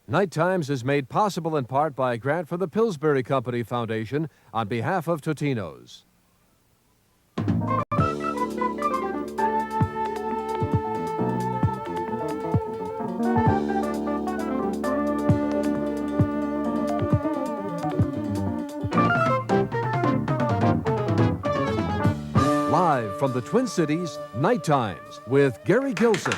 Night Times is made possible in part by a grant from the Pillsbury Company Foundation on behalf of Totino's. Live from the Twin Cities, Night Times with Gary Gilson.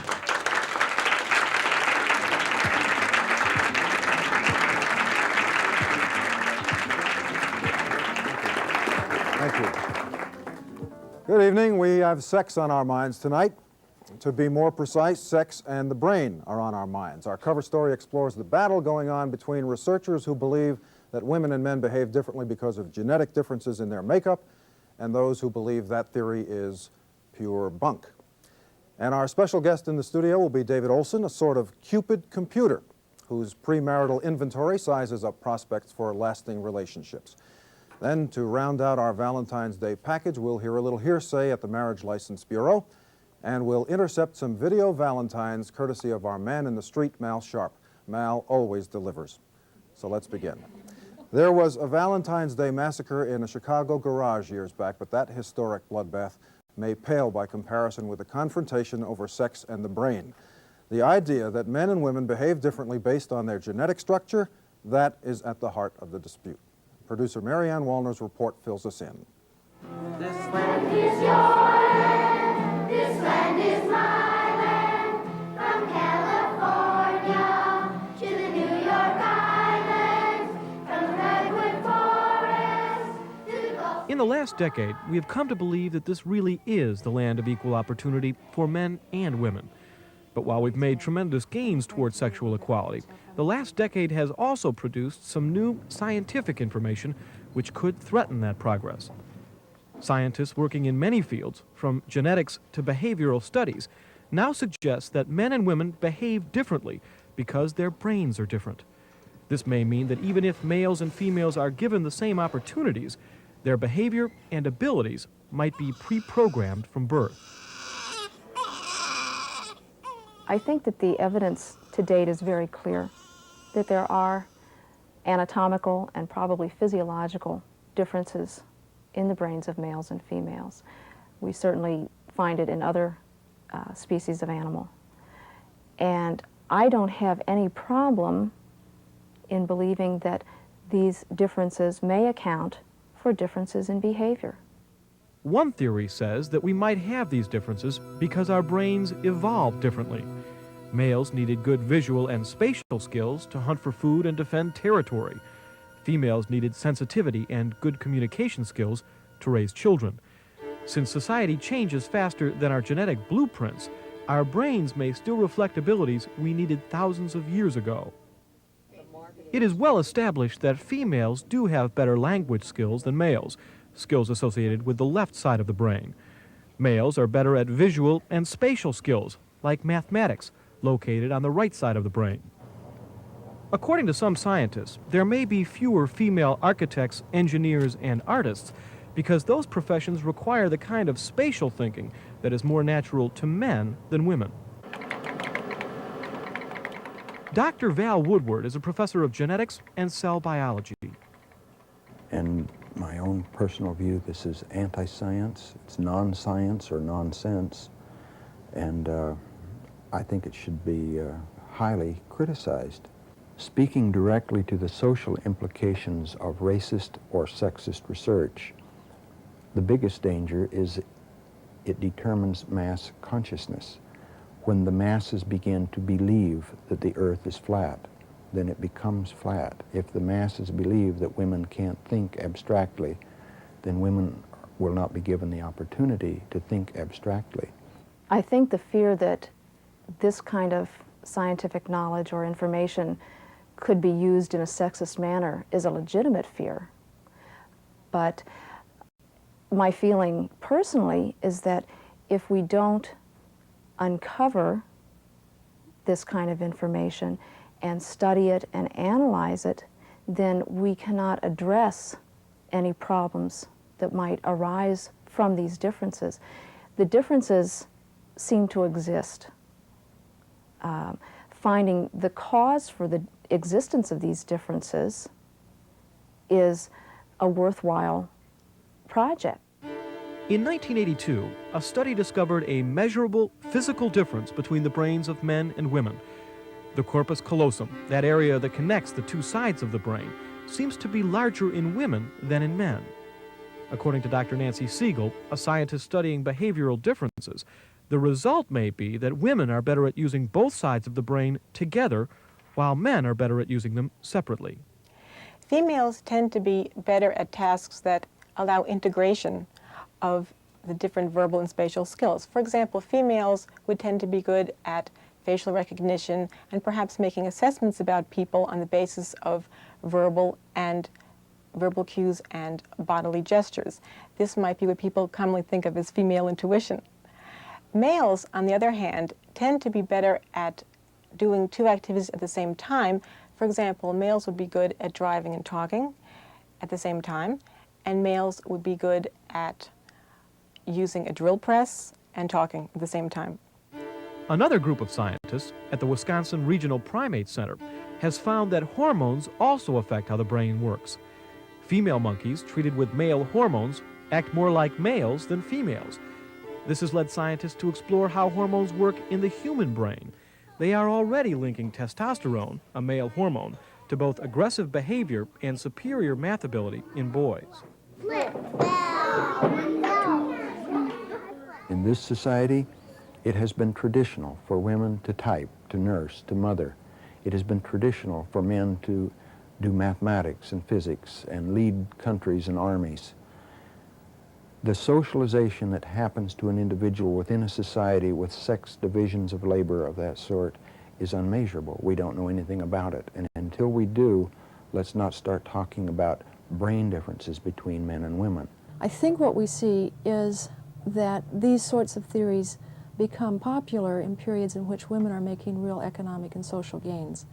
Thank you. Good evening. We have sex on our minds tonight. To be more precise, sex and the brain are on our minds. Our cover story explores the battle going on between researchers who believe that women and men behave differently because of genetic differences in their makeup, and those who believe that theory is pure bunk. And our special guest in the studio will be David Olson, a sort of Cupid computer whose premarital inventory sizes up prospects for lasting relationships. Then, to round out our Valentine's Day package, we'll hear a little hearsay at the Marriage License Bureau, and we'll intercept some video Valentines courtesy of our man in the street, Mal Sharp. Mal always delivers. So let's begin. There was a Valentine's Day massacre in a Chicago garage years back, but that historic bloodbath may pale by comparison with the confrontation over sex and the brain. The idea that men and women behave differently based on their genetic structure, that is at the heart of the dispute. Producer Marianne Wallner's report fills us in. This land is your land, this land is my land, from California to the New York Islands, from the Redwood Forest to the Gulf. In the last decade, we have come to believe that this really is the land of equal opportunity for men and women. But while we've made tremendous gains towards sexual equality, the last decade has also produced some new scientific information which could threaten that progress. Scientists working in many fields, from genetics to behavioral studies, now suggest that men and women behave differently because their brains are different. This may mean that even if males and females are given the same opportunities, their behavior and abilities might be pre-programmed from birth. I think that the evidence to date is very clear that there are anatomical and probably physiological differences in the brains of males and females. We certainly find it in other species of animal. And I don't have any problem in believing that these differences may account for differences in behavior. One theory says that we might have these differences because our brains evolved differently. Males needed good visual and spatial skills to hunt for food and defend territory. Females needed sensitivity and good communication skills to raise children. Since society changes faster than our genetic blueprints, our brains may still reflect abilities we needed thousands of years ago. It is well established that females do have better language skills than males, skills associated with the left side of the brain. Males are better at visual and spatial skills, like mathematics, located on the right side of the brain. According to some scientists, there may be fewer female architects, engineers, and artists because those professions require the kind of spatial thinking that is more natural to men than women. Dr. Val Woodward is a professor of genetics and cell biology. In my own personal view, this is anti-science. It's non-science or nonsense, and I think it should be highly criticized. Speaking directly to the social implications of racist or sexist research, the biggest danger is it determines mass consciousness. When the masses begin to believe that the earth is flat, then it becomes flat. If the masses believe that women can't think abstractly, then women will not be given the opportunity to think abstractly. I think the fear that this kind of scientific knowledge or information could be used in a sexist manner is a legitimate fear. But my feeling personally is that if we don't uncover this kind of information and study it and analyze it, then we cannot address any problems that might arise from these differences. The differences seem to exist. finding the cause for the existence of these differences is a worthwhile project. In 1982, a study discovered a measurable physical difference between the brains of men and women. The corpus callosum, that area that connects the two sides of the brain, seems to be larger in women than in men. According to Dr. Nancy Siegel, a scientist studying behavioral differences, the result may be that women are better at using both sides of the brain together, while men are better at using them separately. Females tend to be better at tasks that allow integration of the different verbal and spatial skills. For example, females would tend to be good at facial recognition and perhaps making assessments about people on the basis of verbal cues and bodily gestures. This might be what people commonly think of as female intuition. Males, on the other hand, tend to be better at doing two activities at the same time. For example, males would be good at driving and talking at the same time, and males would be good at using a drill press and talking at the same time. Another group of scientists at the Wisconsin Regional Primate Center has found that hormones also affect how the brain works. Female monkeys treated with male hormones act more like males than females. This has led scientists to explore how hormones work in the human brain. They are already linking testosterone, a male hormone, to both aggressive behavior and superior math ability in boys. In this society, it has been traditional for women to type, to nurse, to mother. It has been traditional for men to do mathematics and physics and lead countries and armies. The socialization that happens to an individual within a society with sex divisions of labor of that sort is unmeasurable. We don't know anything about it. And until we do, let's not start talking about brain differences between men and women. I think what we see is that these sorts of theories become popular in periods in which women are making real economic and social gains.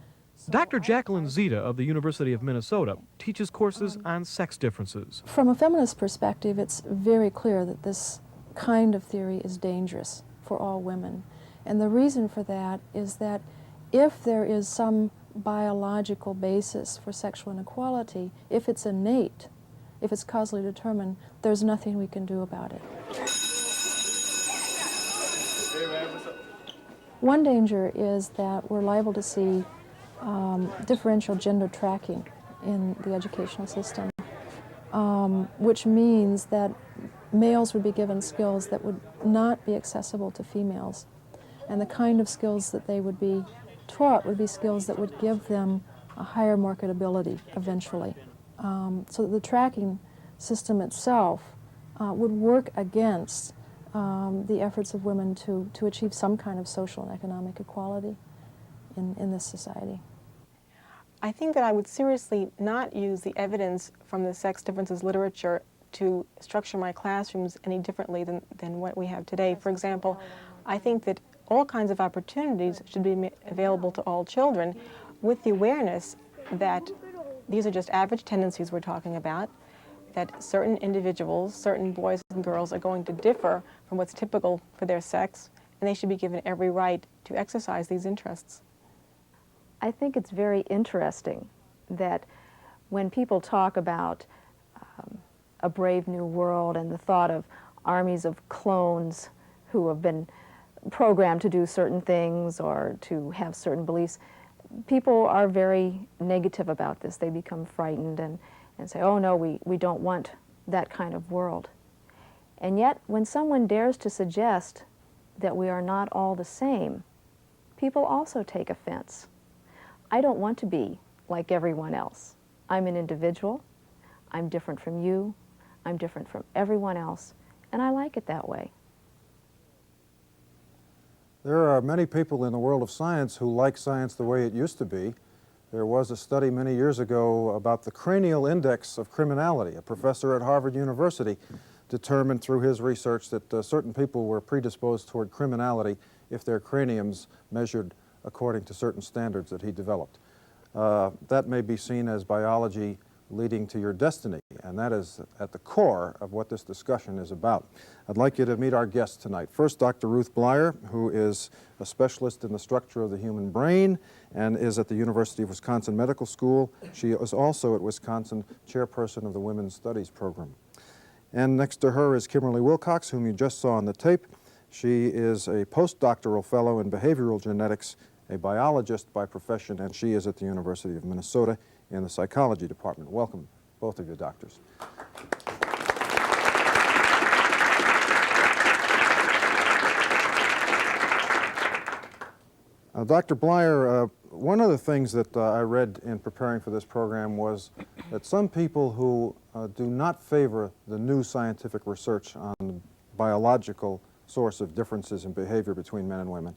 Dr. Jacqueline Zita of the University of Minnesota teaches courses on sex differences. From a feminist perspective, it's very clear that this kind of theory is dangerous for all women. And the reason for that is that if there is some biological basis for sexual inequality, if it's innate, if it's causally determined, there's nothing we can do about it. One danger is that we're liable to see differential gender tracking in the educational system, which means that males would be given skills that would not be accessible to females. And the kind of skills that they would be taught would be skills that would give them a higher marketability eventually. So the tracking system itself would work against the efforts of women to achieve some kind of social and economic equality in this society. I think that I would seriously not use the evidence from the sex differences literature to structure my classrooms any differently than what we have today. For example, I think that all kinds of opportunities should be available to all children with the awareness that these are just average tendencies we're talking about, that certain individuals, certain boys and girls are going to differ from what's typical for their sex, and they should be given every right to exercise these interests. I think it's very interesting that when people talk about a brave new world and the thought of armies of clones who have been programmed to do certain things or to have certain beliefs, people are very negative about this. They become frightened and say, oh no, we don't want that kind of world. And yet, when someone dares to suggest that we are not all the same, people also take offense. I don't want to be like everyone else. I'm an individual. I'm different from you. I'm different from everyone else, and I like it that way. There are many people in the world of science who like science the way it used to be. There was a study many years ago about the cranial index of criminality. A professor at Harvard University determined through his research that certain people were predisposed toward criminality if their craniums measured according to certain standards that he developed. That may be seen as biology leading to your destiny, and that is at the core of what this discussion is about. I'd like you to meet our guests tonight. First, Dr. Ruth Bleier, who is a specialist in the structure of the human brain and is at the University of Wisconsin Medical School. She is also at Wisconsin chairperson of the Women's Studies program. And next to her is Kimberly Wilcox, whom you just saw on the tape. She is a postdoctoral fellow in behavioral genetics, a biologist by profession, and she is at the University of Minnesota in the psychology department. Welcome, both of you doctors. Dr. Bleier, one of the things that I read in preparing for this program was that some people who do not favor the new scientific research on the biological source of differences in behavior between men and women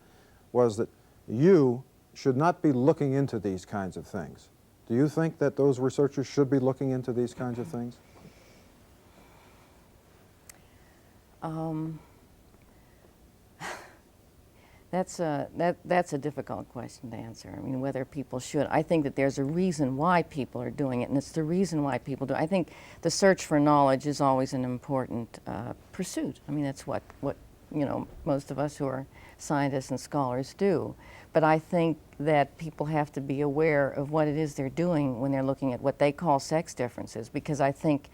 was that you should not be looking into these kinds of things. Do you think that those researchers should be looking into these kinds of things? That's a difficult question to answer. I mean, whether people should. I think that there's a reason why people are doing it, and it's the reason why people do it. I think the search for knowledge is always an important pursuit. I mean, that's what you know, most of us who are scientists and scholars do. But I think that people have to be aware of what it is they're doing when they're looking at what they call sex differences, because I think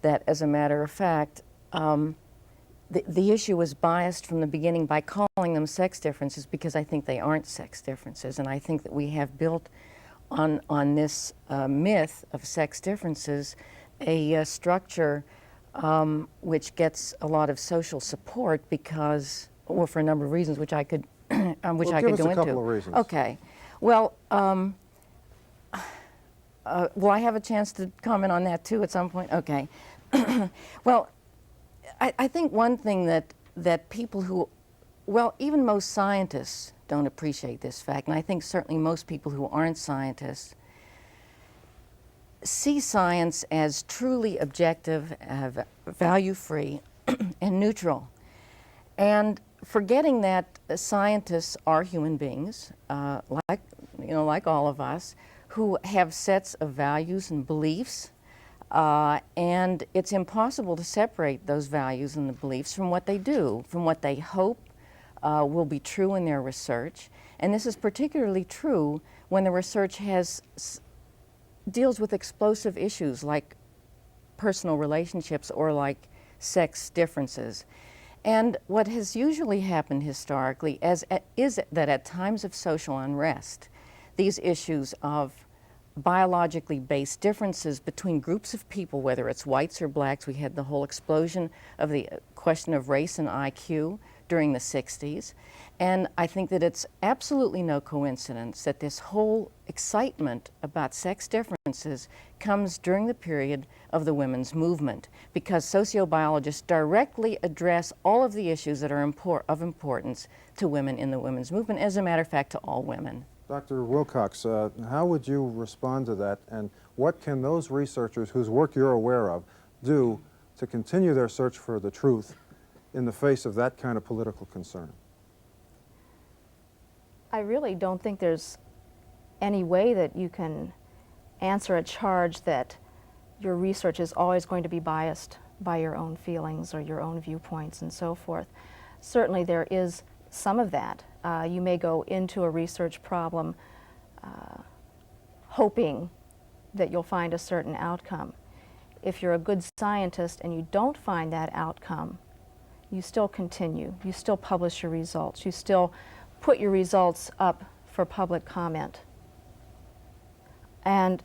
that, as a matter of fact, the issue was biased from the beginning by calling them sex differences, because I think they aren't sex differences. And I think that we have built on this myth of sex differences a structure which gets a lot of social support because, or for a number of reasons, which I could which I could go into. Give us a couple of reasons. Okay. Well, will I have a chance to comment on that too at some point? Okay. Well, I think one thing that people who, well, even most scientists don't appreciate this fact, and I think certainly most people who aren't scientists see science as truly objective, value-free, and neutral. And forgetting that scientists are human beings, like all of us, who have sets of values and beliefs, and it's impossible to separate those values and the beliefs from what they do, from what they hope will be true in their research. And this is particularly true when the research deals with explosive issues like personal relationships or like sex differences. And what has usually happened historically is that at times of social unrest, these issues of biologically based differences between groups of people, whether it's whites or blacks, we had the whole explosion of the question of race and IQ during the 60s. And I think that it's absolutely no coincidence that this whole excitement about sex differences comes during the period of the women's movement, because sociobiologists directly address all of the issues that are of importance to women in the women's movement, as a matter of fact, to all women. Dr. Wilcox, how would you respond to that, and what can those researchers whose work you're aware of do to continue their search for the truth in the face of that kind of political concern? I really don't think there's any way that you can answer a charge that your research is always going to be biased by your own feelings or your own viewpoints and so forth. Certainly there is some of that. You may go into a research problem hoping that you'll find a certain outcome. If you're a good scientist and you don't find that outcome, you still continue. You still publish your results. You still put your results up for public comment. And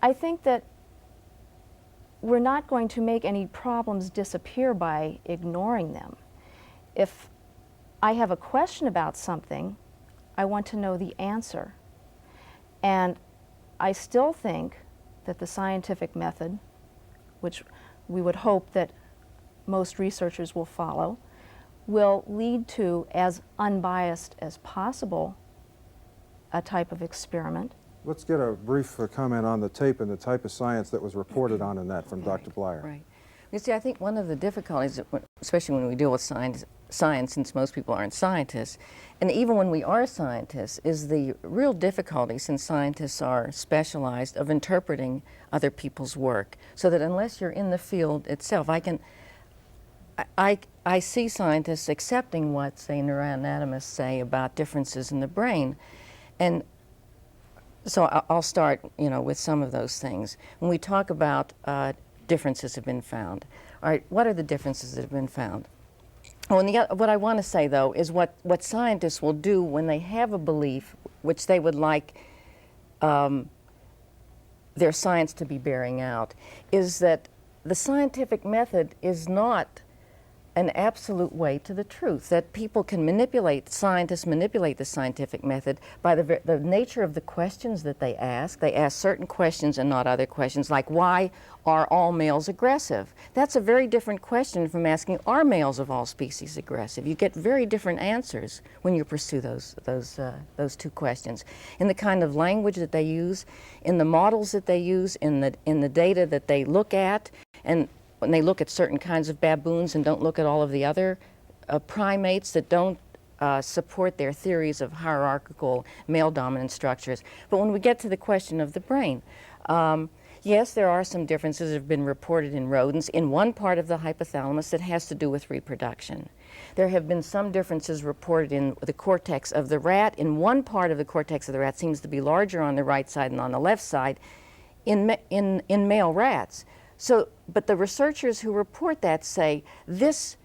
I think that we're not going to make any problems disappear by ignoring them. If I have a question about something, I want to know the answer. And I still think that the scientific method, which we would hope that most researchers will follow, will lead to, as unbiased as possible, a type of experiment. Let's get a brief comment on the tape and the type of science that was reported on in that from Dr. Bleier. Right. You see, I think one of the difficulties, especially when we deal with science, since most people aren't scientists. And even when we are scientists, is the real difficulty, since scientists are specialized, of interpreting other people's work. So that unless you're in the field itself, I see scientists accepting what, say, neuroanatomists say about differences in the brain. And so I'll start, with some of those things. When we talk about differences have been found, all right, what are the differences that have been found? Oh, and what I want to say, though, is what scientists will do when they have a belief which they would like their science to be bearing out, is that the scientific method is not an absolute way to the truth, that people can manipulate, scientists manipulate the scientific method by the nature of the questions that they ask. They ask certain questions and not other questions, like why are all males aggressive? That's a very different question from asking, are males of all species aggressive? You get very different answers when you pursue those two questions. In the kind of language that they use, in the models that they use, in the data that they look at, and when they look at certain kinds of baboons and don't look at all of the other primates that don't support their theories of hierarchical male dominant structures. But when we get to the question of the brain, yes, there are some differences that have been reported in rodents in one part of the hypothalamus that has to do with reproduction. There have been some differences reported in the cortex of the rat. In one part of the cortex of the rat seems to be larger on the right side than on the left side in male rats. So, but the researchers who report that say this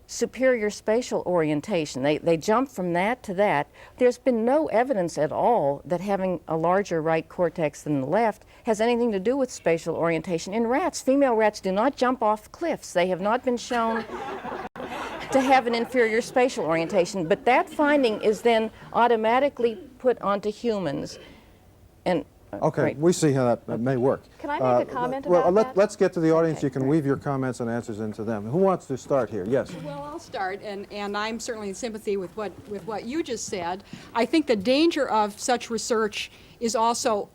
superior spatial orientation, they jump from that to that. There's been no evidence at all that having a larger right cortex than the left has anything to do with spatial orientation in rats. Female rats do not jump off cliffs. They have not been shown to have an inferior spatial orientation, but that finding is then automatically put onto humans. And Okay, right. we see how that may work. Can I make a comment well, about that? Let's get to the audience. Okay, You can great. weave your comments and answers into them. Who wants to start here? Yes. Well, I'll start, and I'm certainly in sympathy with what you just said. I think the danger of such research is also,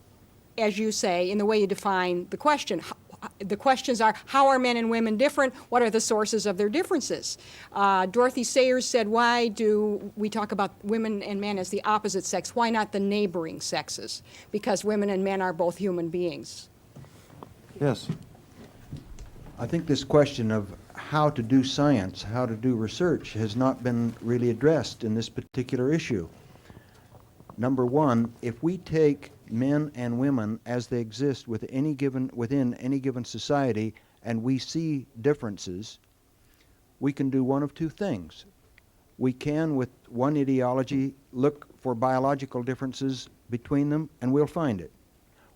as you say, in the way you define the question. The questions are, how are men and women different? What are the sources of their differences? Dorothy Sayers said, why do we talk about women and men as the opposite sex? Why not the neighboring sexes? Because women and men are both human beings. Yes. I think this question of how to do science, how to do research, has not been really addressed in this particular issue. Number one, if we take men and women as they exist within any given society and we see differences, we can do one of two things. We can, with one ideology, look for biological differences between them, and we'll find it.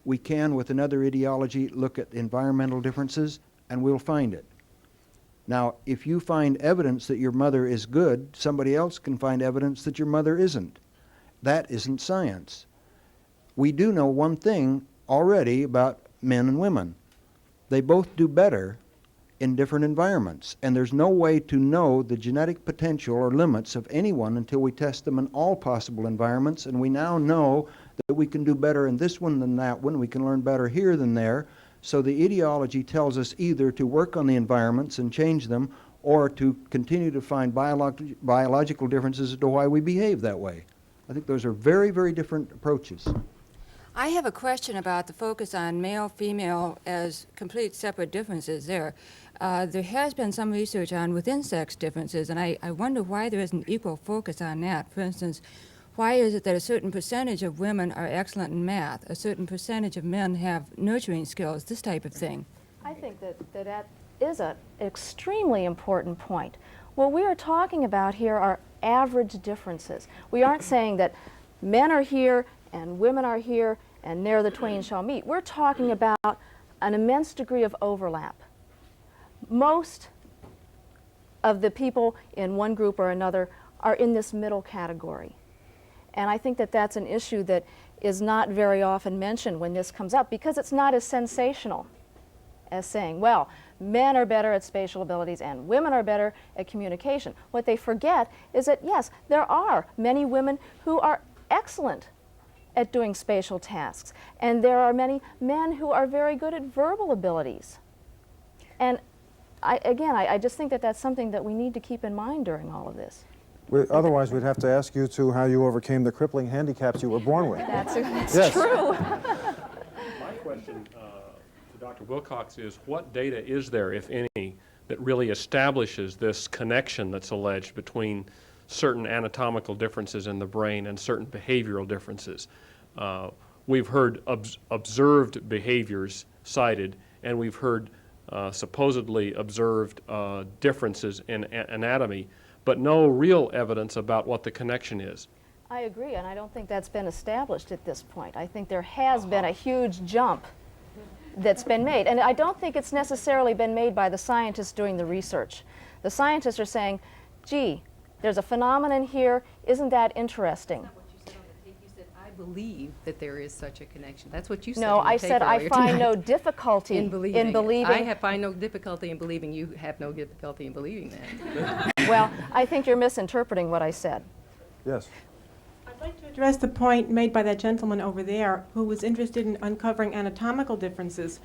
We can, with another ideology, look at environmental differences, and we'll find it. Now, if you find evidence that your mother is good, somebody else can find evidence that your mother isn't. That isn't science. We do know one thing already about men and women. They both do better in different environments, and there's no way to know the genetic potential or limits of anyone until we test them in all possible environments, and we now know that we can do better in this one than that one. We can learn better here than there. So the ideology tells us either to work on the environments and change them, or to continue to find biological differences as to why we behave that way. I think those are very, very different approaches. I have a question about the focus on male, female as complete separate differences there. There has been some research on within-sex differences, and I wonder why there isn't equal focus on that. For instance, why is it that a certain percentage of women are excellent in math, a certain percentage of men have nurturing skills, this type of thing? I think that is an extremely important point. What we are talking about here are average differences. We aren't saying that men are here and women are here and there the twain shall meet. We're talking about an immense degree of overlap. Most of the people in one group or another are in this middle category. And I think that that's an issue that is not very often mentioned when this comes up, because it's not as sensational as saying, well, men are better at spatial abilities and women are better at communication. What they forget is that, yes, there are many women who are excellent at doing spatial tasks, and there are many men who are very good at verbal abilities. And I just think that that's something that we need to keep in mind during all of this. Otherwise, we'd have to ask you to how you overcame the crippling handicaps you were born with. That's Yes. true. My question to Dr. Wilcox is, what data is there, if any, that really establishes this connection that's alleged between certain anatomical differences in the brain and certain behavioral differences? We've heard observed behaviors cited, and we've heard supposedly observed differences in anatomy, but no real evidence about what the connection is. I agree, and I don't think that's been established at this point. I think there has been a huge jump that's been made, and I don't think it's necessarily been made by the scientists doing the research. The scientists are saying, gee, there's a phenomenon here, isn't that interesting? I believe that there is such a connection. That's what you said. No, in the I said paper I earlier find tonight. no difficulty in believing. I find no difficulty in believing. You have no difficulty in believing that. Well, I think you're misinterpreting what I said. Yes. I'd like to address the point made by that gentleman over there who was interested in uncovering anatomical differences.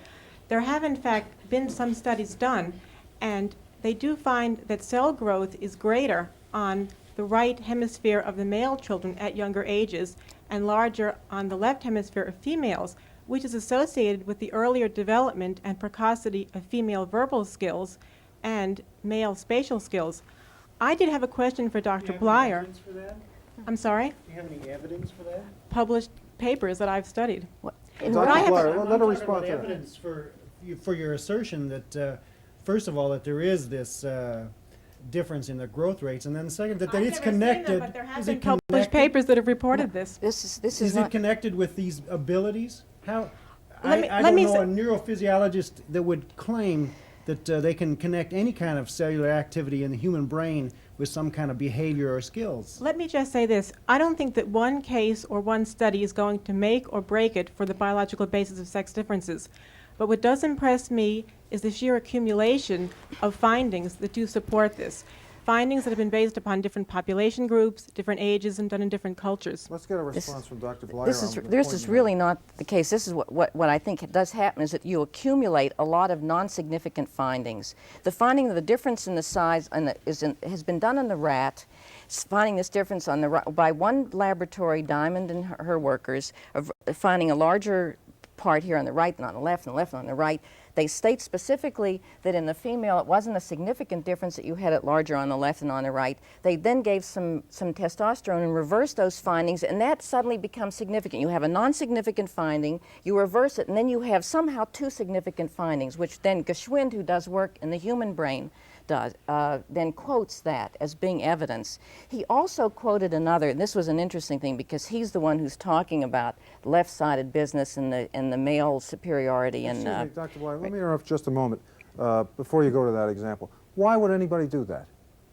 There have, in fact, been some studies done, and they do find that cell growth is greater on the right hemisphere of the male children at younger ages and larger on the left hemisphere of females, which is associated with the earlier development and precocity of female verbal skills and male spatial skills. I did have a question for Dr. Blyer. I'm sorry? Do you have any evidence for that? Published papers that I've studied. Dr. Blyer, let her respond to that. Evidence for your assertion that, first of all, that there is this difference in the growth rates, and then second, that it's connected. But there have been published papers that have reported this. Is it connected with these abilities? How? Let I don't me know say- a neurophysiologist that would claim that they can connect any kind of cellular activity in the human brain with some kind of behavior or skills. Let me just say this. I don't think that one case or one study is going to make or break it for the biological basis of sex differences. But what does impress me is the sheer accumulation of findings that do support this. Findings that have been based upon different population groups, different ages, and done in different cultures. Let's get a response from Dr. Blyer. This is really not the case. This is what I think does happen, is that you accumulate a lot of non-significant findings. The finding of the difference in the size has been done in the rat, finding this difference on by one laboratory, Diamond and her workers, of finding a larger part here on the right than on the left, and the left on the right. They state specifically that in the female it wasn't a significant difference, that you had it larger on the left and on the right. They then gave some testosterone and reversed those findings, and that suddenly becomes significant. You have a non-significant finding, you reverse it, and then you have somehow two significant findings, which then Geschwind, who does work in the human brain, then quotes that as being evidence. He also quoted another, and this was an interesting thing because he's the one who's talking about left-sided business and the male superiority. Excuse me, Dr. Blyer, let me interrupt just a moment before you go to that example. Why would anybody do that?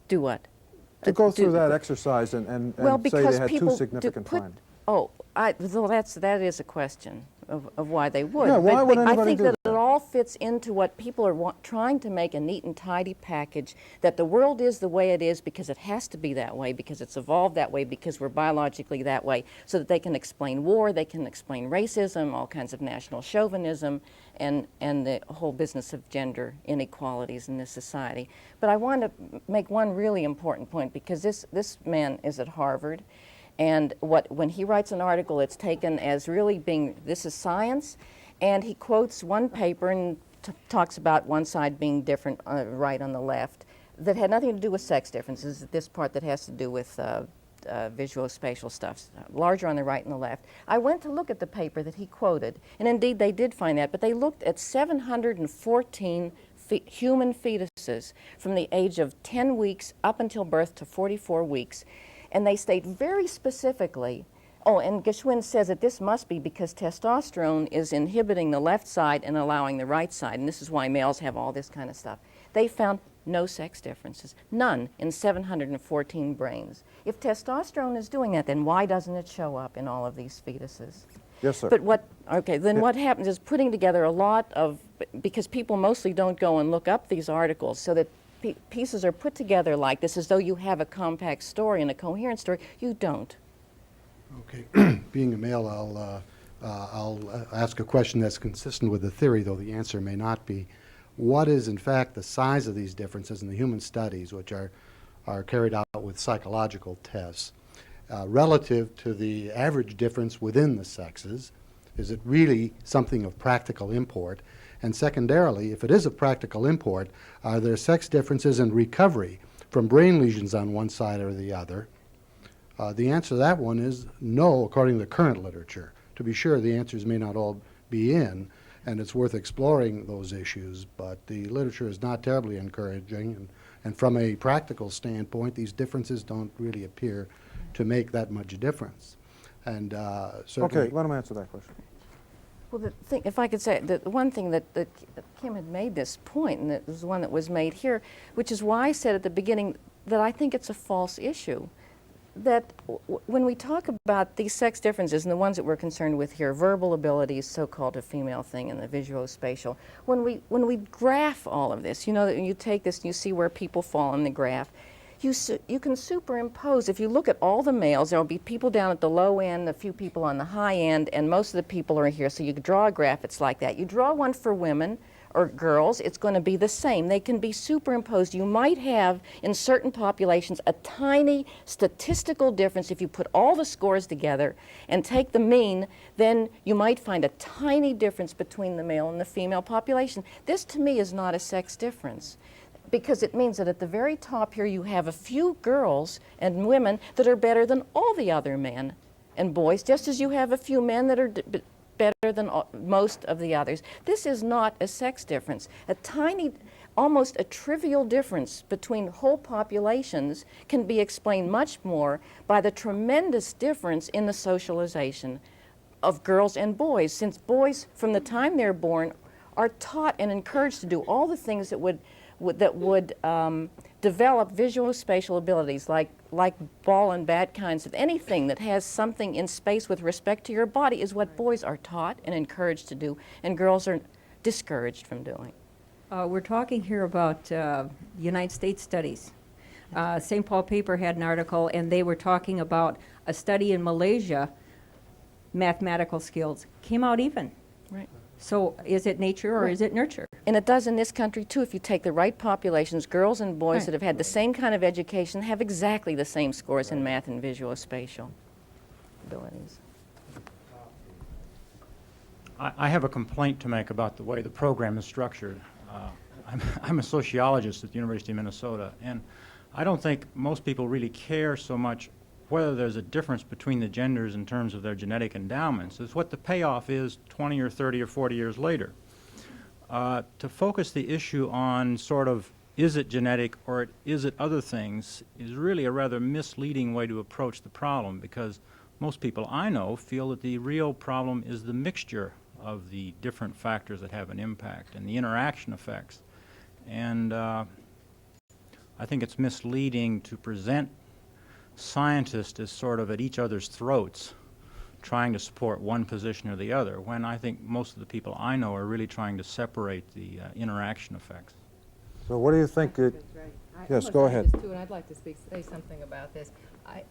Do what? To go through that exercise and say they had two significant findings. Oh, well, that is a question of why they would. Yeah, why would anybody I think do that it all fits into what people are trying to make a neat and tidy package, that the world is the way it is because it has to be that way, because it's evolved that way, because we're biologically that way, so that they can explain war, they can explain racism, all kinds of national chauvinism, and the whole business of gender inequalities in this society. But I want to make one really important point, because this man is at Harvard. And when he writes an article, it's taken as really being, this is science, and he quotes one paper and talks about one side being different, right on the left, that had nothing to do with sex differences, this part that has to do with visuospatial stuff, larger on the right and the left. I went to look at the paper that he quoted, and indeed they did find that, but they looked at 714 human fetuses from the age of 10 weeks up until birth to 44 weeks. And they state very specifically, and Geschwind says that this must be because testosterone is inhibiting the left side and allowing the right side, and this is why males have all this kind of stuff. They found no sex differences, none in 714 brains. If testosterone is doing that, then why doesn't it show up in all of these fetuses? Yes, sir. But what happens is putting together a lot of, because people mostly don't go and look up these articles, so that pieces are put together like this as though you have a compact story and a coherent story. You don't. Okay. Being a male, I'll ask a question that's consistent with the theory, though the answer may not be. what is in fact the size of these differences in the human studies, which are carried out with psychological tests, relative to the average difference within the sexes. Is it really something of practical import? And secondarily, if it is of practical import, are there sex differences in recovery from brain lesions on one side or the other? The answer to that one is no, according to the current literature. To be sure, the answers may not all be in, and it's worth exploring those issues, but the literature is not terribly encouraging, and from a practical standpoint, these differences don't really appear to make that much difference. And certainly... Okay, let him answer that question. Well, the thing, if I could say, the one thing that Kim had made this point, and it was one that was made here, which is why I said at the beginning that I think it's a false issue. That when we talk about these sex differences, and the ones that we're concerned with here, verbal abilities, so-called a female thing, and the visuospatial, when we graph all of this, you know, that you take this and you see where people fall in the graph, you can superimpose. If you look at all the males, there will be people down at the low end, a few people on the high end, and most of the people are here. So you could draw a graph, it's like that. You draw one for women or girls, it's going to be the same. They can be superimposed. You might have, in certain populations, a tiny statistical difference. If you put all the scores together and take the mean, then you might find a tiny difference between the male and the female population. This, to me, is not a sex difference, because it means that at the very top here you have a few girls and women that are better than all the other men and boys, just as you have a few men that are better than most of the others. This is not a sex difference. A tiny, almost a trivial difference between whole populations can be explained much more by the tremendous difference in the socialization of girls and boys, since boys, from the time they're born, are taught and encouraged to do all the things that would develop visuospatial abilities like ball and bat kinds of anything that has something in space with respect to your body is what boys are taught and encouraged to do, and girls are discouraged from doing. We're talking here about United States studies. St. Paul paper had an article, and they were talking about a study in Malaysia, mathematical skills came out even. Right. So is it nature or is it nurture? And it does in this country too. If you take the right populations, girls and boys Right. that have had the same kind of education have exactly the same scores in math and visuospatial abilities. I have a complaint to make about the way the program is structured. I'm a sociologist at the University of Minnesota, and I don't think most people really care so much whether there's a difference between the genders in terms of their genetic endowments. It's what the payoff is 20 or 30 or 40 years later. To focus the issue on sort of is it genetic or is it other things is really a rather misleading way to approach the problem, because most people I know feel that the real problem is the mixture of the different factors that have an impact and the interaction effects. And I think it's misleading to present scientists as sort of at each other's throats trying to support one position or the other, when I think most of the people I know are really trying to separate the interaction effects. So what do you think? Yes, go ahead. And I'd like to say something about this.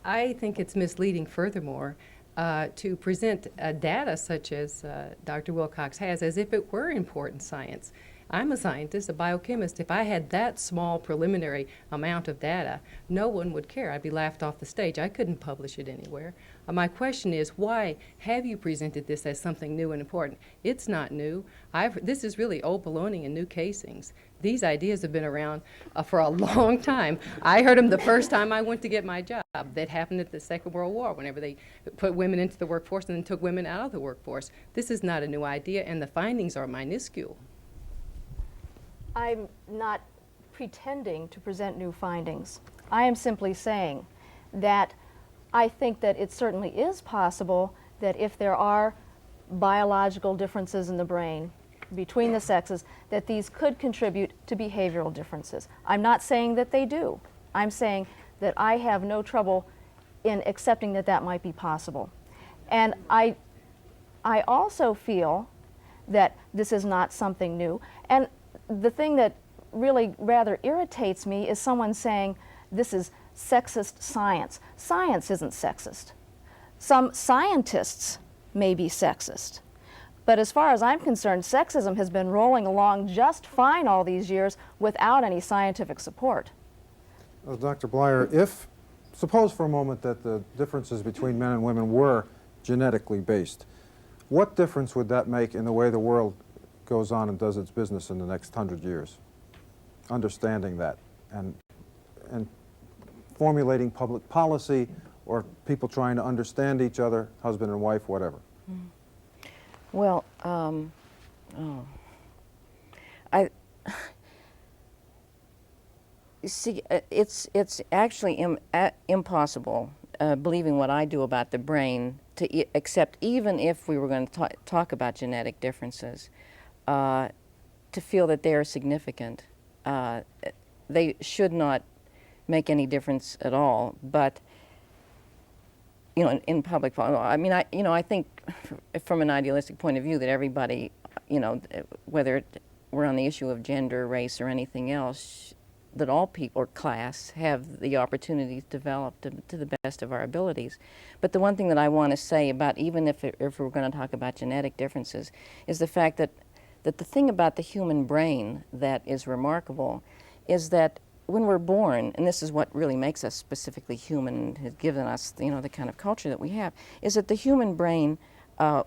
I think it's misleading, furthermore, to present data such as Dr. Wilcox has as if it were important science. I'm a scientist, a biochemist. If I had that small preliminary amount of data, no one would care. I'd be laughed off the stage. I couldn't publish it anywhere. My question is, why have you presented this as something new and important? It's not new. This is really old baloney and new casings. These ideas have been around for a long time. I heard them the first time I went to get my job. That happened at the Second World War, whenever they put women into the workforce and then took women out of the workforce. This is not a new idea, and the findings are minuscule. I'm not pretending to present new findings. I am simply saying that I think that it certainly is possible that if there are biological differences in the brain between the sexes, that these could contribute to behavioral differences. I'm not saying that they do. I'm saying that I have no trouble in accepting that that might be possible. And I also feel that this is not something new. And the thing that really rather irritates me is someone saying this is sexist science. Science isn't sexist. Some scientists may be sexist, But as far as I'm concerned, sexism has been rolling along just fine all these years without any scientific support. Dr. Bleier, suppose for a moment that the differences between men and women were genetically based, what difference would that make in the way the world goes on and does its business in the next 100 years? Understanding that and formulating public policy, or people trying to understand each other, husband and wife, whatever. Well, I see. It's actually impossible, believing what I do about the brain, to accept, even if we were going to talk about genetic differences, to feel that they are significant. They should not make any difference at all. But in public policy, I mean, I think from an idealistic point of view that everybody, whether we're on the issue of gender, race, or anything else, that all people or class have the opportunity to develop to the best of our abilities. But the one thing that I want to say about, even if we're going to talk about genetic differences, is the fact that the thing about the human brain that is remarkable is that when we're born, and this is what really makes us specifically human and has given us, the kind of culture that we have, is that the human brain at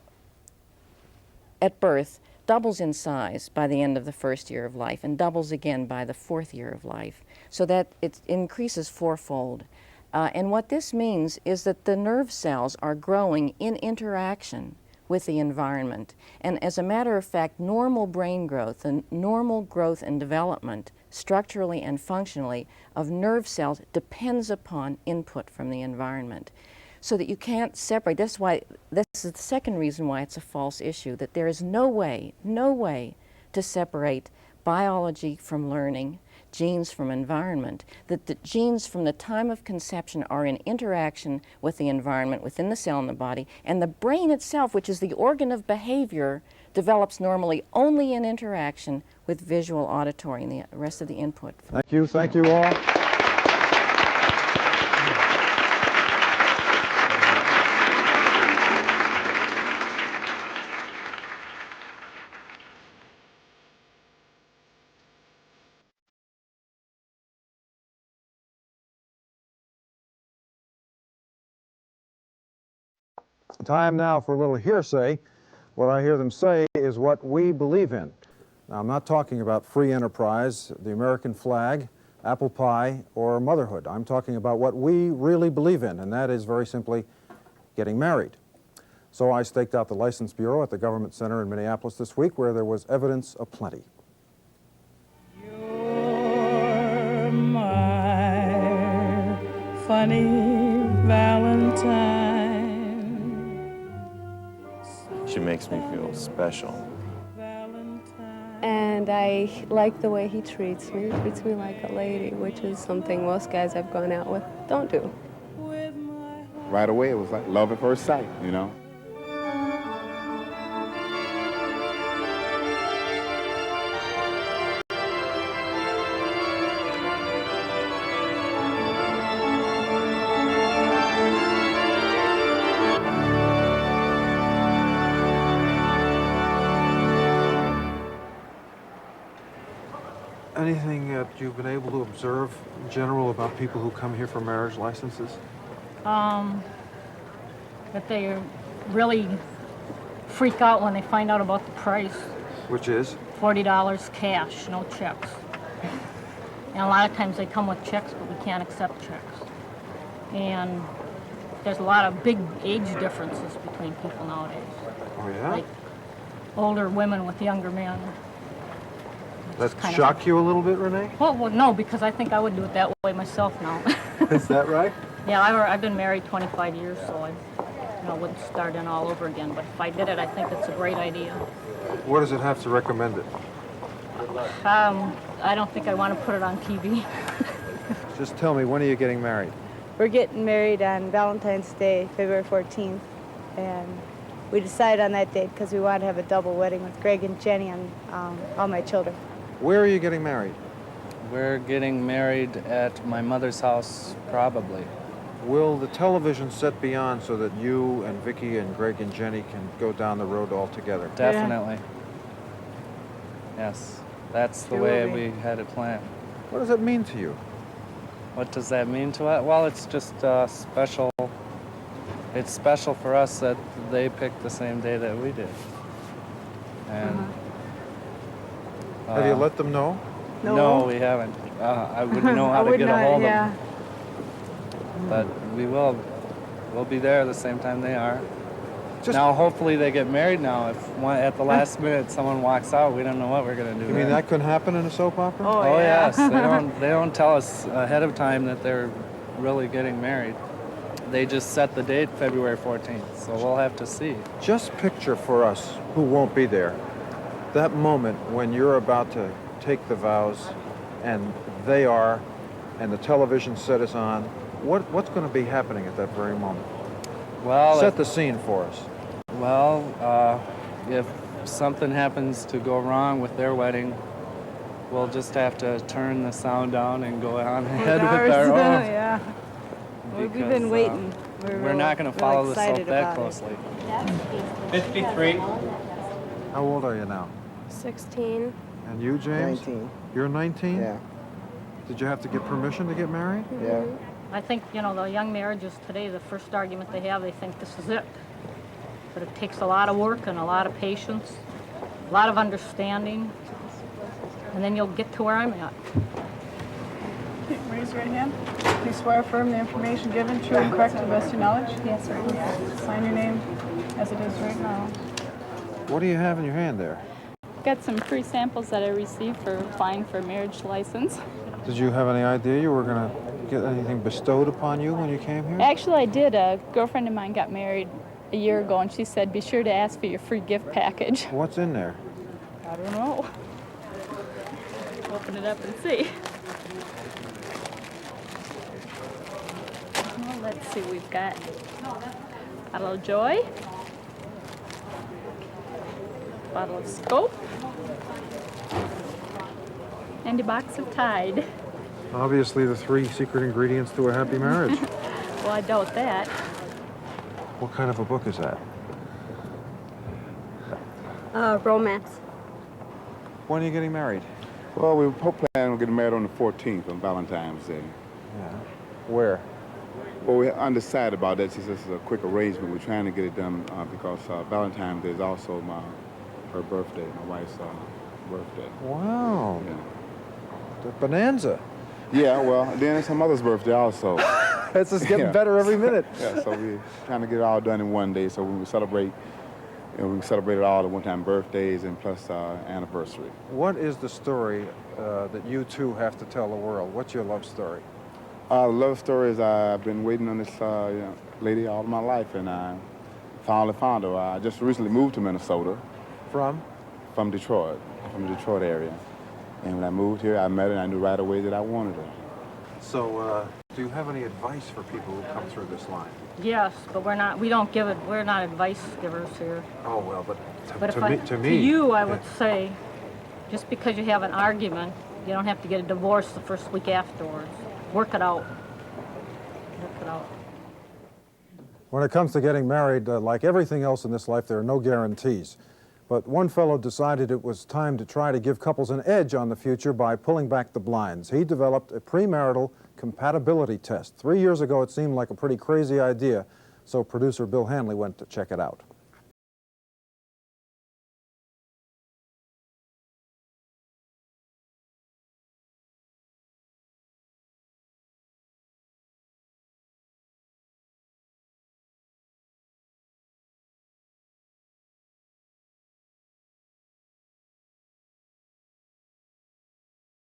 birth doubles in size by the end of the first year of life and doubles again by the fourth year of life, so that it increases fourfold. And what this means is that the nerve cells are growing in interaction with the environment. And as a matter of fact, normal brain growth and normal growth and development, structurally and functionally, of nerve cells depends upon input from the environment. So that you can't separate. That's why, this is the second reason why it's a false issue, that there is no way to separate biology from learning, genes from environment, that the genes from the time of conception are in interaction with the environment within the cell in the body, and the brain itself, which is the organ of behavior, develops normally only in interaction with visual, auditory, and the rest of the input. Thank you all. Time now for a little hearsay. What I hear them say is what we believe in. Now, I'm not talking about free enterprise, the American flag, apple pie, or motherhood. I'm talking about what we really believe in, and that is very simply getting married. So I staked out the License Bureau at the Government Center in Minneapolis this week, where there was evidence aplenty. You're my funny Valentine. She makes me feel special. And I like the way he treats me. He treats me like a lady, which is something most guys I've gone out with don't do. Right away, it was like love at first sight, Anything that you've been able to observe in general about people who come here for marriage licenses? That they really freak out when they find out about the price. Which is? $40 cash, no checks. And a lot of times they come with checks, but we can't accept checks. And there's a lot of big age differences between people nowadays. Oh, yeah? Like older women with younger men. That shock you a little bit, Renee? Well, no, because I think I would do it that way myself now. Is that right? Yeah, I've been married 25 years, so I wouldn't start in all over again. But if I did it, I think it's a great idea. What does it have to recommend it? I don't think I want to put it on TV. Just tell me, when are you getting married? We're getting married on Valentine's Day, February 14th, and we decided on that date because we wanted to have a double wedding with Greg and Jenny and all my children. Where are you getting married? We're getting married at my mother's house, probably. Will the television set be on so that you and Vicki and Greg and Jenny can go down the road all together? Definitely. Yes, that's the way we had it planned. What does that mean to you? What does that mean to us? Well, it's just special. It's special for us that they picked the same day that we did. And have you let them know? No, we haven't. I wouldn't know how to get a hold of them. But we will. We'll be there the same time they are. Now, hopefully they get married now. If at the last minute someone walks out, we don't know what we're going to do. You mean that could happen in a soap opera? Oh yes. They don't tell us ahead of time that they're really getting married. They just set the date February 14th, so we'll have to see. Just picture for us who won't be there that moment when you're about to take the vows and they are, and the television set is on. What's going to be happening at that very moment? Well, set the scene for us. Well, if something happens to go wrong with their wedding, we'll just have to turn the sound down and go on ahead with our own. Yeah. Because, we've been waiting. We're not going to follow the soap that closely. 53. How old are you now? 16. And you, James? 19. You're 19? Yeah. Did you have to get permission to get married? Yeah. I think, you know, the young marriages today, the first argument they have, they think this is it. But it takes a lot of work and a lot of patience, a lot of understanding, and then you'll get to where I'm at. Raise your right hand. Do you swear or affirm the information given true and correct to the best of your knowledge? Yes, sir. Sign your name as it is right now. What do you have in your hand there? Got some free samples that I received for applying for a marriage license. Did you have any idea you were going to get anything bestowed upon you when you came here? Actually, I did. A girlfriend of mine got married a year ago, and she said, be sure to ask for your free gift package. What's in there? I don't know. Open it up and see. Well, let's see, we've got a bottle of Joy, a bottle of Scope, and a box of Tide. Obviously the 3 secret ingredients to a happy marriage. Well, I doubt that. What kind of a book is that? Romance. When are you getting married? Well, we were planning on getting married on the 14th, on Valentine's Day. Yeah. Where? Well, we're undecided about that. Since this is a quick arrangement, we're trying to get it done because Valentine's Day is also her birthday, my wife's birthday. Wow. Yeah. The bonanza. Yeah, well, then it's her mother's birthday also. It's just getting better every minute. Yeah, so we're trying to get it all done in one day so we celebrate, we celebrated all the one-time birthdays and plus anniversary. What is the story that you two have to tell the world? What's your love story? The love story is I've been waiting on this lady all my life, and I finally found her. I just recently moved to Minnesota. From? From Detroit, from the Detroit area. And when I moved here, I met her, and I knew right away that I wanted her. So, do you have any advice for people who come through this line? Yes, but we're not advice givers here. Oh, well, but To you, I would say, just because you have an argument, you don't have to get a divorce the first week afterwards. Work it out. Work it out. When it comes to getting married, like everything else in this life, there are no guarantees. But one fellow decided it was time to try to give couples an edge on the future by pulling back the blinds. He developed a premarital compatibility test. 3 years ago, it seemed like a pretty crazy idea, so producer Bill Hanley went to check it out.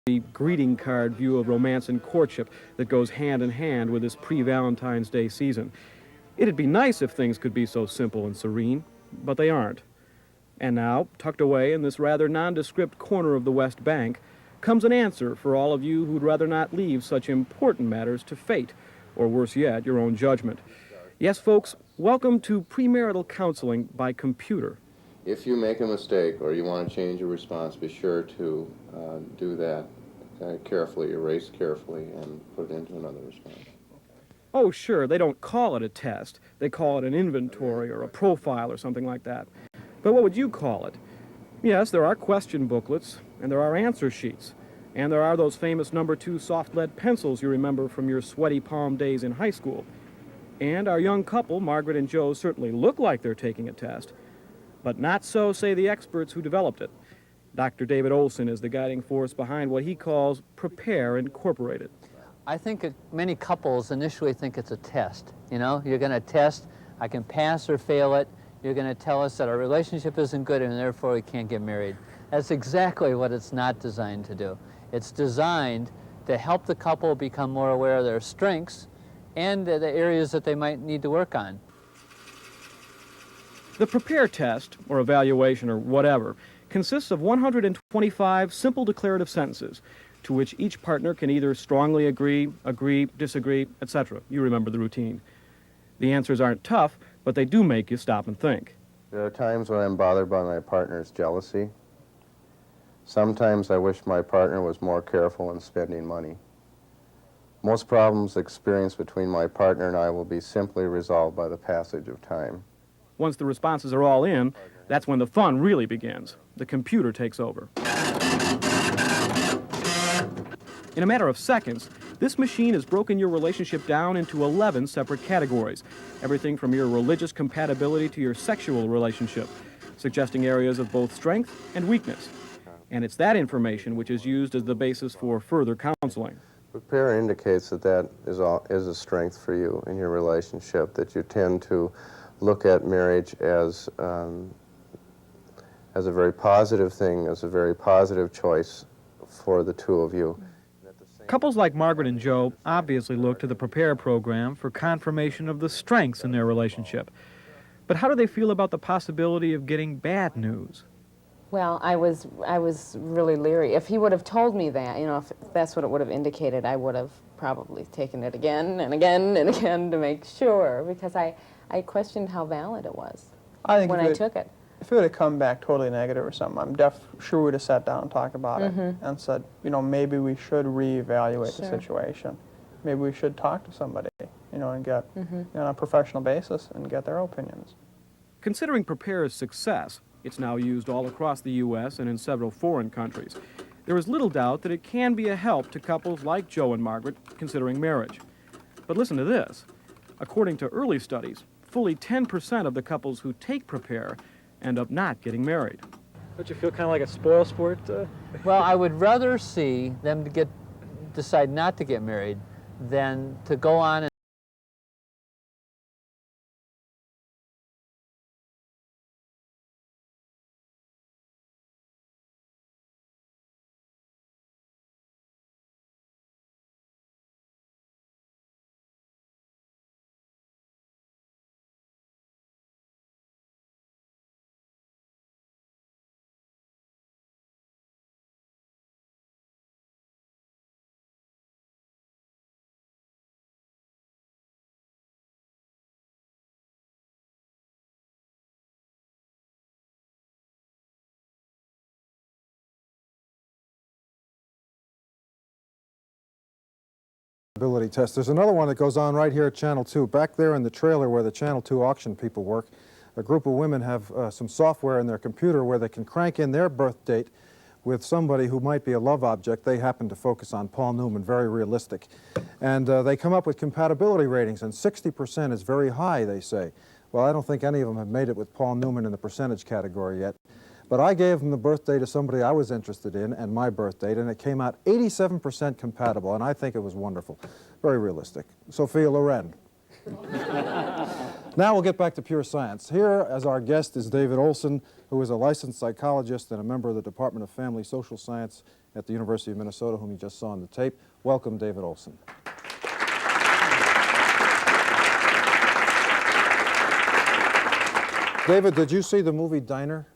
The greeting card view of romance and courtship that goes hand in hand with this pre-Valentine's Day season. It'd be nice if things could be so simple and serene, but they aren't. And now, tucked away in this rather nondescript corner of the West Bank, comes an answer for all of you who'd rather not leave such important matters to fate, or worse yet, your own judgment. Yes, folks, welcome to premarital counseling by computer. If you make a mistake or you want to change your response, be sure to do that carefully, erase carefully, and put it into another response. Oh, sure, they don't call it a test. They call it an inventory or a profile or something like that. But what would you call it? Yes, there are question booklets, and there are answer sheets, and there are those famous number 2 soft lead pencils you remember from your sweaty palm days in high school. And our young couple, Margaret and Joe, certainly look like they're taking a test. But not so say the experts who developed it. Dr. David Olson is the guiding force behind what he calls Prepare Incorporated. I think many couples initially think it's a test. You know, you're going to test, I can pass or fail it. You're going to tell us that our relationship isn't good and therefore we can't get married. That's exactly what it's not designed to do. It's designed to help the couple become more aware of their strengths and the areas that they might need to work on. The Prepare test, or evaluation, or whatever, consists of 125 simple declarative sentences to which each partner can either strongly agree, disagree, etc. You remember the routine. The answers aren't tough, but they do make you stop and think. There are times when I'm bothered by my partner's jealousy. Sometimes I wish my partner was more careful in spending money. Most problems experienced between my partner and I will be simply resolved by the passage of time. Once the responses are all in, that's when the fun really begins. The computer takes over. In a matter of seconds, this machine has broken your relationship down into 11 separate categories, everything from your religious compatibility to your sexual relationship, suggesting areas of both strength and weakness. And it's that information which is used as the basis for further counseling. Prepare indicates that is a strength for you in your relationship, that you tend to look at marriage as a very positive thing, as a very positive choice for the two of you. Couples like Margaret and Joe obviously look to the Prepare program for confirmation of the strengths in their relationship. But how do they feel about the possibility of getting bad news? Well, I was really leery. If he would have told me that, you know, if that's what it would have indicated, I would have probably taken it again and again and again to make sure, because I questioned how valid it was when I took it. If it would have come back totally negative or something, I'm sure we would have sat down and talked about it and said, you know, maybe we should reevaluate the situation. Maybe we should talk to somebody, you know, and get on a professional basis and get their opinions. Considering Prepare's success, it's now used all across the U.S. and in several foreign countries. There is little doubt that it can be a help to couples like Joe and Margaret considering marriage. But listen to this. According to early studies, fully 10% of the couples who take Prepare end up not getting married. Don't you feel kind of like a spoil sport? Well, I would rather see them decide not to get married than to go on and Ability test. There's another one that goes on right here at Channel 2. Back there in the trailer where the Channel 2 auction people work, a group of women have some software in their computer where they can crank in their birth date with somebody who might be a love object. They happen to focus on Paul Newman, very realistic. And they come up with compatibility ratings, and 60% is very high, they say. Well, I don't think any of them have made it with Paul Newman in the percentage category yet. But I gave them the birthday to somebody I was interested in and my birth date, and it came out 87% compatible, and I think it was wonderful. Very realistic. Sophia Loren. Now we'll get back to pure science. Here, as our guest, is David Olson, who is a licensed psychologist and a member of the Department of Family Social Science at the University of Minnesota, whom you just saw on the tape. Welcome, David Olson. David, did you see the movie Diner?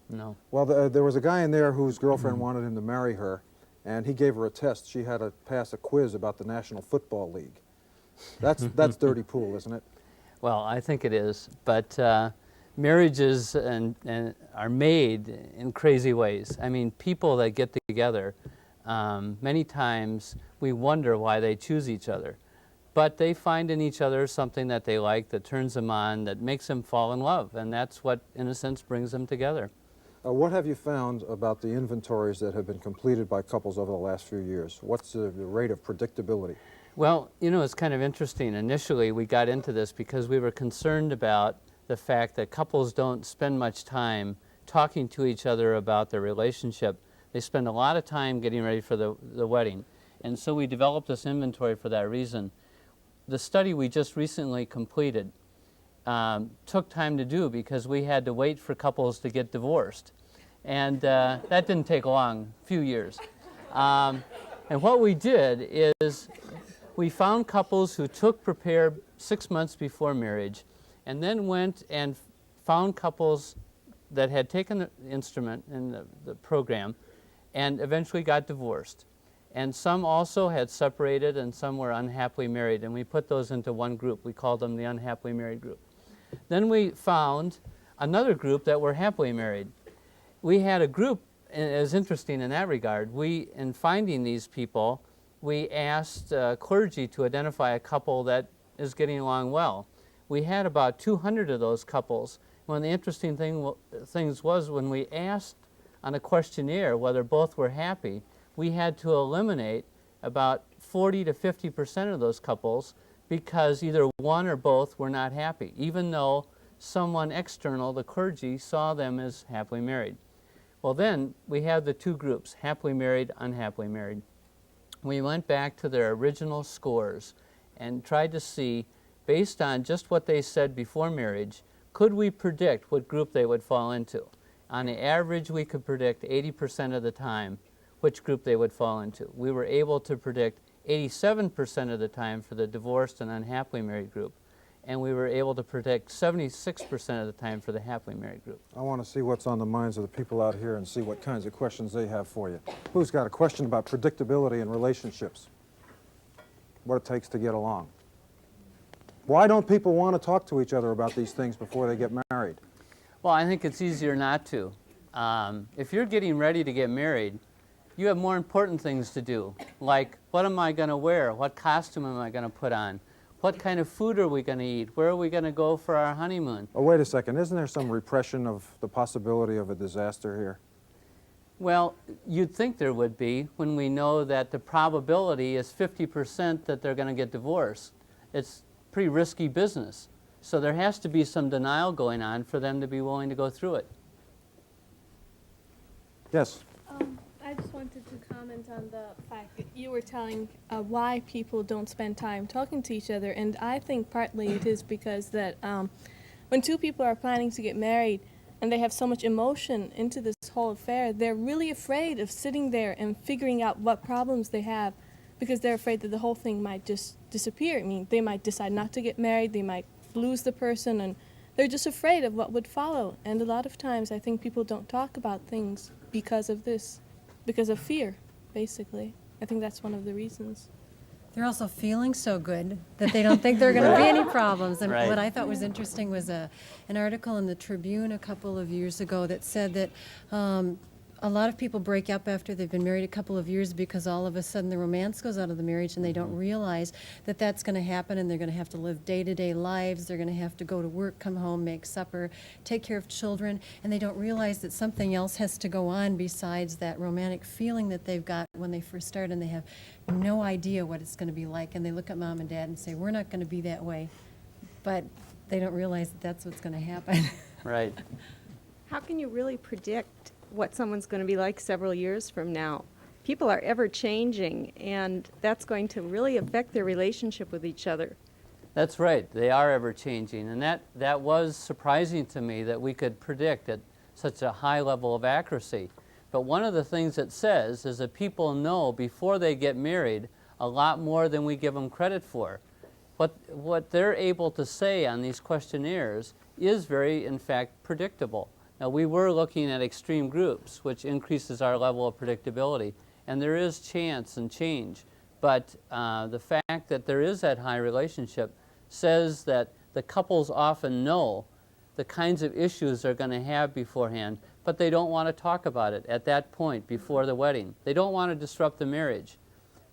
No. Well, there was a guy in there whose girlfriend wanted him to marry her, and he gave her a test. She had to pass a quiz about the National Football League. That's dirty pool, isn't it? Well, I think it is, but marriages are made in crazy ways. I mean, people that get together, many times we wonder why they choose each other. but they find in each other something that they like, that turns them on, that makes them fall in love, and that's what, in a sense, brings them together. What have you found about the inventories that have been completed by couples over the last few years? What's the rate of predictability? Well, you know, it's kind of interesting. Initially, we got into this because we were concerned about the fact that couples don't spend much time talking to each other about their relationship. They spend a lot of time getting ready for the wedding. And so we developed this inventory for that reason. The study we just recently completed took time to do because we had to wait for couples to get divorced. And that didn't take long, a few years. And what we did is we found couples who took Prepare 6 months before marriage and then went and found couples that had taken the instrument in the program and eventually got divorced. And some also had separated and some were unhappily married, and we put those into one group. We called them the unhappily married group. Then we found another group that were happily married. We had a group, and it was interesting in that regard. In finding these people, we asked clergy to identify a couple that is getting along well. We had about 200 of those couples. One of the interesting things was when we asked on a questionnaire whether both were happy, we had to eliminate about 40 to 50% of those couples because either one or both were not happy, even though someone external, the clergy, saw them as happily married. Well, then we have the two groups, happily married, unhappily married. We went back to their original scores and tried to see, based on just what they said before marriage, could we predict what group they would fall into? On the average, we could predict 80% of the time which group they would fall into. We were able to predict 87% of the time for the divorced and unhappily married group, and we were able to predict 76% of the time for the happily married group. I want to see what's on the minds of the people out here and see what kinds of questions they have for you. Who's got a question about predictability in relationships? What it takes to get along? Why don't people want to talk to each other about these things before they get married? Well, I think it's easier not to. If you're getting ready to get married, you have more important things to do, like what am I going to wear? What costume am I going to put on? What kind of food are we going to eat? Where are we going to go for our honeymoon? Oh, wait a second. Isn't there some repression of the possibility of a disaster here? Well, you'd think there would be when we know that the probability is 50% that they're going to get divorced. It's pretty risky business. So there has to be some denial going on for them to be willing to go through it. Yes? I just wanted to comment on the fact that you were telling why people don't spend time talking to each other, and I think partly it is because that when two people are planning to get married and they have so much emotion into this whole affair, they're really afraid of sitting there and figuring out what problems they have because they're afraid that the whole thing might just disappear. I mean, they might decide not to get married, they might lose the person, and they're just afraid of what would follow. And a lot of times I think people don't talk about things because of this. Because of fear, basically. I think that's one of the reasons. They're also feeling so good that they don't think there are going to be any problems. And Right. what I thought was interesting was an article in the Tribune a couple of years ago that said that a lot of people break up after they've been married a couple of years because all of a sudden the romance goes out of the marriage and they don't realize that that's going to happen, and they're going to have to live day-to-day lives. They're going to have to go to work, come home, make supper, take care of children, and they don't realize that something else has to go on besides that romantic feeling that they've got when they first start, and they have no idea what it's going to be like, and they look at mom and dad and say, we're not going to be that way, but they don't realize that that's what's going to happen. Right. How can you really predict what someone's going to be like several years from now? People are ever changing, and that's going to really affect their relationship with each other. That's right. They are ever changing, and that was surprising to me that we could predict at such a high level of accuracy. But one of the things it says is that people know before they get married a lot more than we give them credit for. What they're able to say on these questionnaires is very, in fact, predictable. Now, we were looking at extreme groups, which increases our level of predictability, and there is chance and change. But the fact that there is that high relationship says that the couples often know the kinds of issues they're going to have beforehand, but they don't want to talk about it at that point before the wedding. They don't want to disrupt the marriage.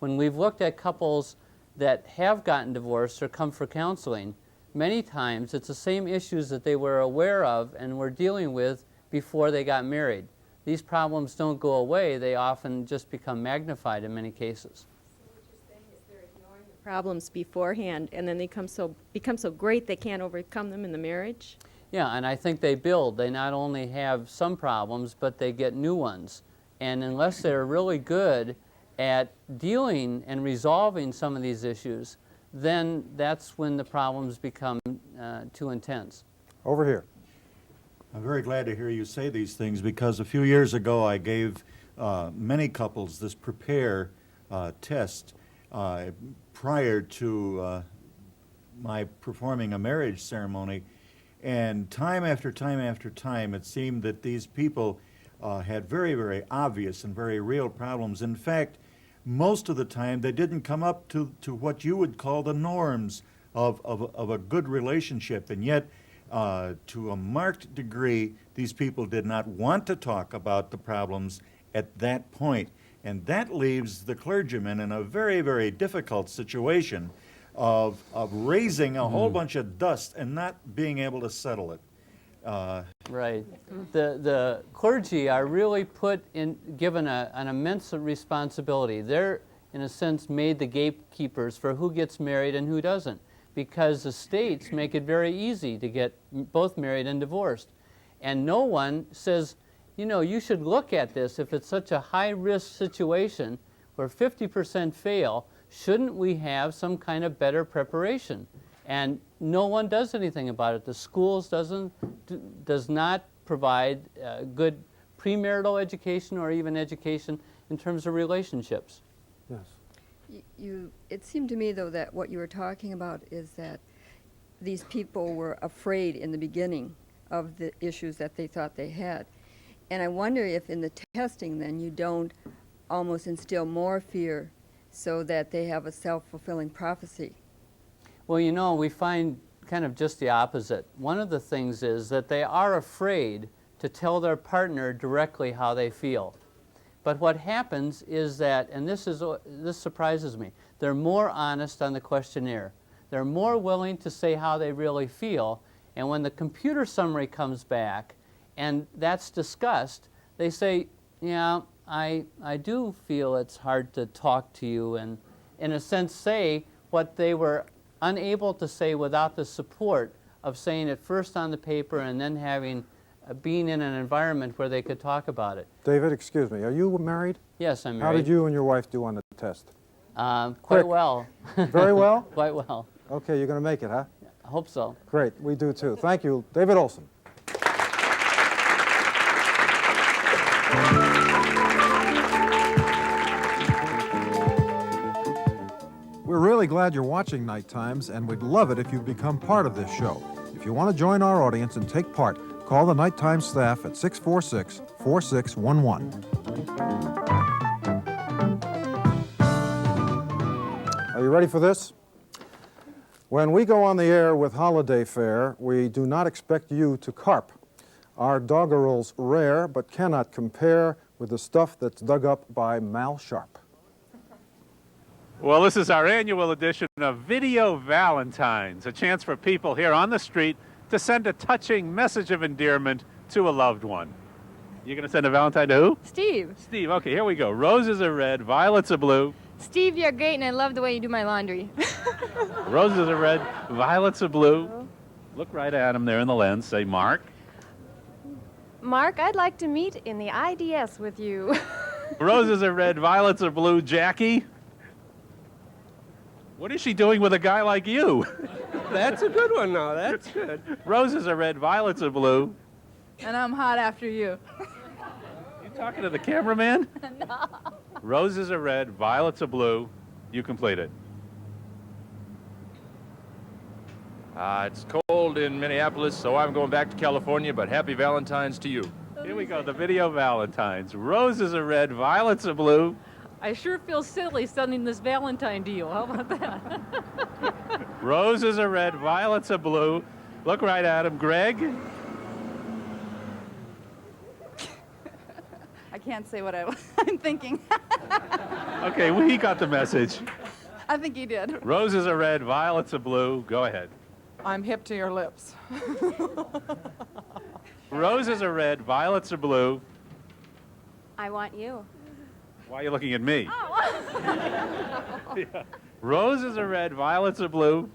When we've looked at couples that have gotten divorced or come for counseling, many times it's the same issues that they were aware of and were dealing with before they got married. These problems don't go away, they often just become magnified in many cases. Problems beforehand, and then they become so great they can't overcome them in the marriage? Yeah, and I think they build. They not only have some problems, but they get new ones. And unless they're really good at dealing and resolving some of these issues, then that's when the problems become too intense. Over here. I'm very glad to hear you say these things, because a few years ago I gave many couples this prepare test prior to my performing a marriage ceremony, and time after time after time it seemed that these people had very, very obvious and very real problems. In fact, most of the time they didn't come up to what you would call the norms of a good relationship, and yet to a marked degree these people did not want to talk about the problems at that point. And that leaves the clergyman in a very, very difficult situation of raising a whole bunch of dust and not being able to settle it. Right. The clergy are really given an immense responsibility. They're, in a sense, made the gatekeepers for who gets married and who doesn't, because the states make it very easy to get both married and divorced. And no one says, you know, you should look at this. If it's such a high-risk situation where 50% fail, shouldn't we have some kind of better preparation? And no one does anything about it. The schools does not provide good premarital education or even education in terms of relationships. Yes. It seemed to me, though, that what you were talking about is that these people were afraid in the beginning of the issues that they thought they had. And I wonder if in the testing then you don't almost instill more fear so that they have a self-fulfilling prophecy. Well, you know, we find kind of just the opposite. One of the things is that they are afraid to tell their partner directly how they feel. But what happens is that, and this surprises me, they're more honest on the questionnaire. They're more willing to say how they really feel, and when the computer summary comes back and that's discussed, they say, yeah, I do feel it's hard to talk to you, and in a sense say what they were unable to say without the support of saying it first on the paper and then being in an environment where they could talk about it. David, excuse me, are you married? Yes, I'm married. How did you and your wife do on the test? Quite well. Very well? Quite well. Okay, you're going to make it, huh? I hope so. Great, we do too. Thank you. David Olson. We're really glad you're watching Night Times, and we'd love it if you'd become part of this show. If you want to join our audience and take part, call the Night Times staff at 646-4611. Are you ready for this? When we go on the air with Holiday Fare, we do not expect you to carp. Our doggerel's rare, but cannot compare with the stuff that's dug up by Mal Sharp. Well, this is our annual edition of Video Valentines, a chance for people here on the street to send a touching message of endearment to a loved one. You're going to send a Valentine to who? Steve. Steve, okay, here we go. Roses are red, violets are blue. Steve, you're great, and I love the way you do my laundry. Roses are red, violets are blue. Look right at him there in the lens. Say, Mark. Mark, I'd like to meet in the IDS with you. Roses are red, violets are blue. Jackie. What is she doing with a guy like you? That's a good one, now. That's good. Roses are red, violets are blue. And I'm hot after you. You talking to the cameraman? No. Roses are red, violets are blue. You complete it. It's cold in Minneapolis, so I'm going back to California, but happy Valentine's to you. Here we go, the Video Valentines. Roses are red, violets are blue. I sure feel silly sending this Valentine to you. How about that? Roses are red, violets are blue. Look right at him. Greg? I can't say what I'm thinking. Okay, well, he got the message. I think he did. Roses are red, violets are blue. Go ahead. I'm hip to your lips. Roses are red, violets are blue. I want you. Why are you looking at me? Yeah. Roses are red, violets are blue.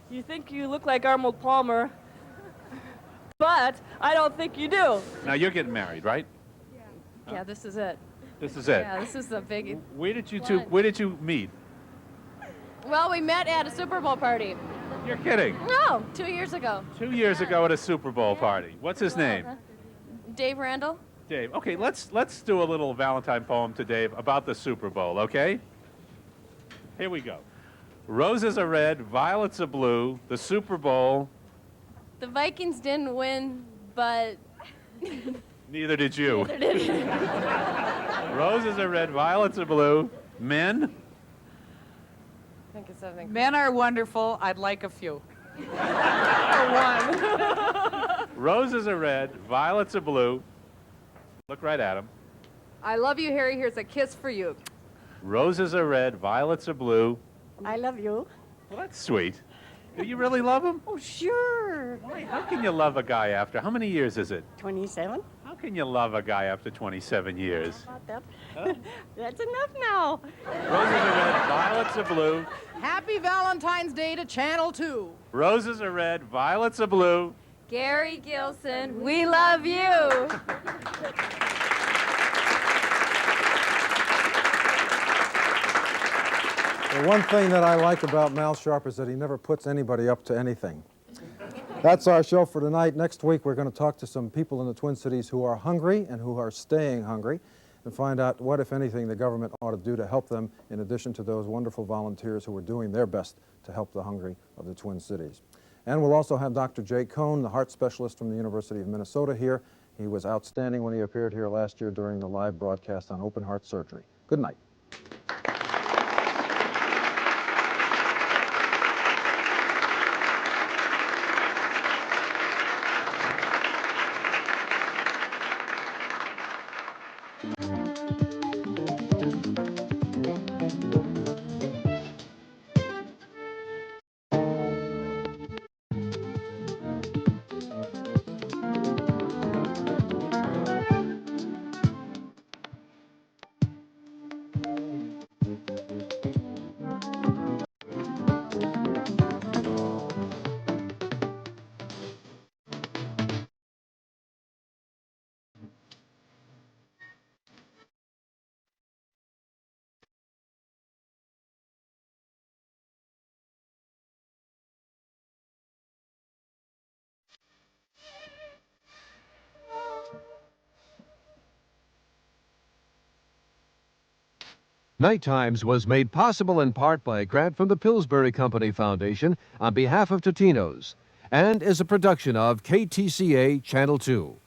You think you look like Arnold Palmer, but I don't think you do. Now you're getting married, right? Yeah, this is it. This is it. Yeah, this is the big. Where did you meet? Well, we met at a Super Bowl party. You're kidding. No, 2 years ago. 2 years ago at a Super Bowl party. What's his name? Dave Randall. Dave. Okay, let's do a little Valentine poem to Dave about the Super Bowl, okay? Here we go. Roses are red, violets are blue, the Super Bowl. The Vikings didn't win, but Neither did you. neither did he. Roses are red, violets are blue. Men? Men are wonderful. I'd like a few. Roses are red, violets are blue. Look right at him. I love you, Harry. Here's a kiss for you. Roses are red, violets are blue. I love you. Well, that's sweet. Do you really love him? Oh, sure. How can you love a guy after, how many years is it? 27. How can you love a guy after 27 years? About that. Huh? That's enough now. Roses are red, violets are blue. Happy Valentine's Day to Channel 2. Roses are red, violets are blue. Gary Gilson, we love you. The one thing that I like about Mal Sharp is that he never puts anybody up to anything. That's our show for tonight. Next week, we're going to talk to some people in the Twin Cities who are hungry and who are staying hungry and find out what, if anything, the government ought to do to help them, in addition to those wonderful volunteers who are doing their best to help the hungry of the Twin Cities. And we'll also have Dr. Jay Cohn, the heart specialist from the University of Minnesota here. He was outstanding when he appeared here last year during the live broadcast on open heart surgery. Good night. Night Times was made possible in part by a grant from the Pillsbury Company Foundation on behalf of Totino's and is a production of KTCA Channel 2.